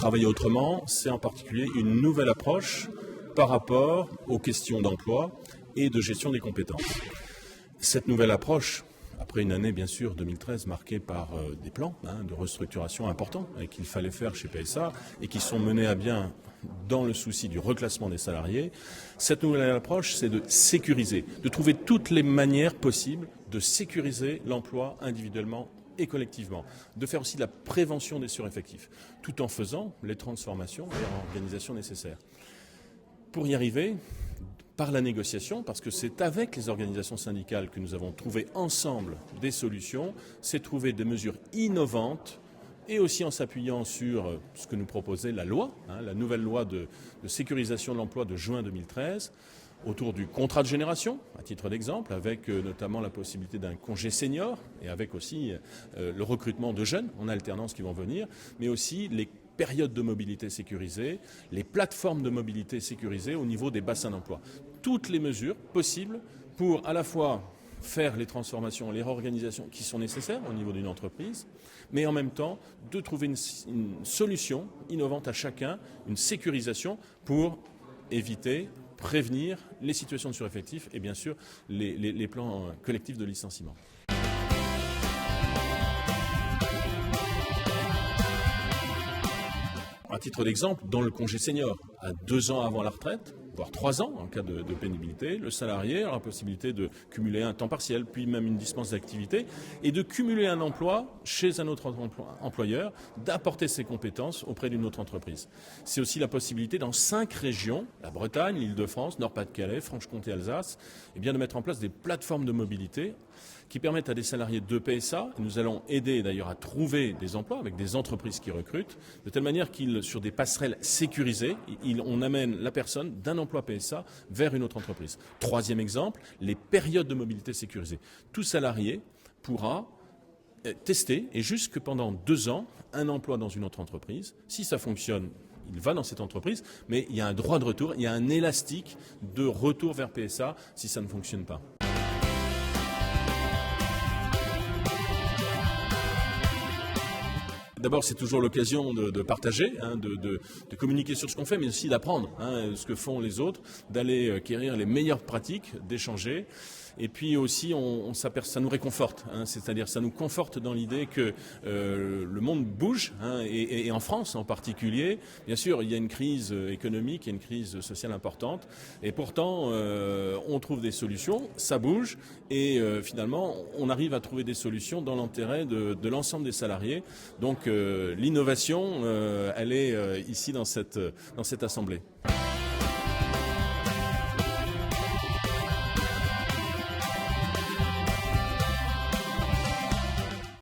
Travailler autrement, c'est en particulier une nouvelle approche par rapport aux questions d'emploi et de gestion des compétences. Cette nouvelle approche, après une année bien sûr 2013 marquée par des plans de restructuration importants qu'il fallait faire chez PSA et qui sont menés à bien dans le souci du reclassement des salariés, cette nouvelle approche c'est de sécuriser, de trouver toutes les manières possibles de sécuriser l'emploi individuellement et collectivement, de faire aussi de la prévention des sureffectifs, tout en faisant les transformations et réorganisations nécessaires. Pour y arriver, par la négociation, parce que c'est avec les organisations syndicales que nous avons trouvé ensemble des solutions, c'est trouver des mesures innovantes et aussi en s'appuyant sur ce que nous proposait la loi, la nouvelle loi de sécurisation de l'emploi de juin 2013, autour du contrat de génération, à titre d'exemple, avec notamment la possibilité d'un congé senior et avec aussi le recrutement de jeunes en alternance qui vont venir, mais aussi les périodes de mobilité sécurisées, les plateformes de mobilité sécurisées au niveau des bassins d'emploi. Toutes les mesures possibles pour à la fois faire les transformations, les réorganisations qui sont nécessaires au niveau d'une entreprise, mais en même temps de trouver une solution innovante à chacun, une sécurisation pour éviter, prévenir les situations de sureffectif et bien sûr les plans collectifs de licenciement. À titre d'exemple, dans le congé senior, à 2 ans avant la retraite, voire 3 ans en cas de pénibilité, le salarié aura la possibilité de cumuler un temps partiel, puis même une dispense d'activité, et de cumuler un emploi chez un autre employeur, d'apporter ses compétences auprès d'une autre entreprise. C'est aussi la possibilité dans 5 régions, la Bretagne, l'Île-de-France, Nord-Pas-de-Calais, Franche-Comté, Alsace, de mettre en place des plateformes de mobilité qui permettent à des salariés de PSA, et nous allons aider d'ailleurs à trouver des emplois avec des entreprises qui recrutent, de telle manière qu'ils, sur des passerelles sécurisées, on amène la personne d'un emploi PSA vers une autre entreprise. 3e exemple, les périodes de mobilité sécurisées. Tout salarié pourra tester, et jusque pendant 2 ans, un emploi dans une autre entreprise. Si ça fonctionne, il va dans cette entreprise, mais il y a un droit de retour, il y a un élastique de retour vers PSA si ça ne fonctionne pas. D'abord, c'est toujours l'occasion de partager, de communiquer sur ce qu'on fait, mais aussi d'apprendre ce que font les autres, d'aller acquérir les meilleures pratiques, d'échanger. Et puis aussi, ça nous réconforte, c'est-à-dire ça nous conforte dans l'idée que le monde bouge, et en France en particulier. Bien sûr, il y a une crise économique, il y a une crise sociale importante, et pourtant on trouve des solutions, ça bouge, et finalement on arrive à trouver des solutions dans l'intérêt de l'ensemble des salariés. Donc l'innovation, elle est ici dans cette assemblée.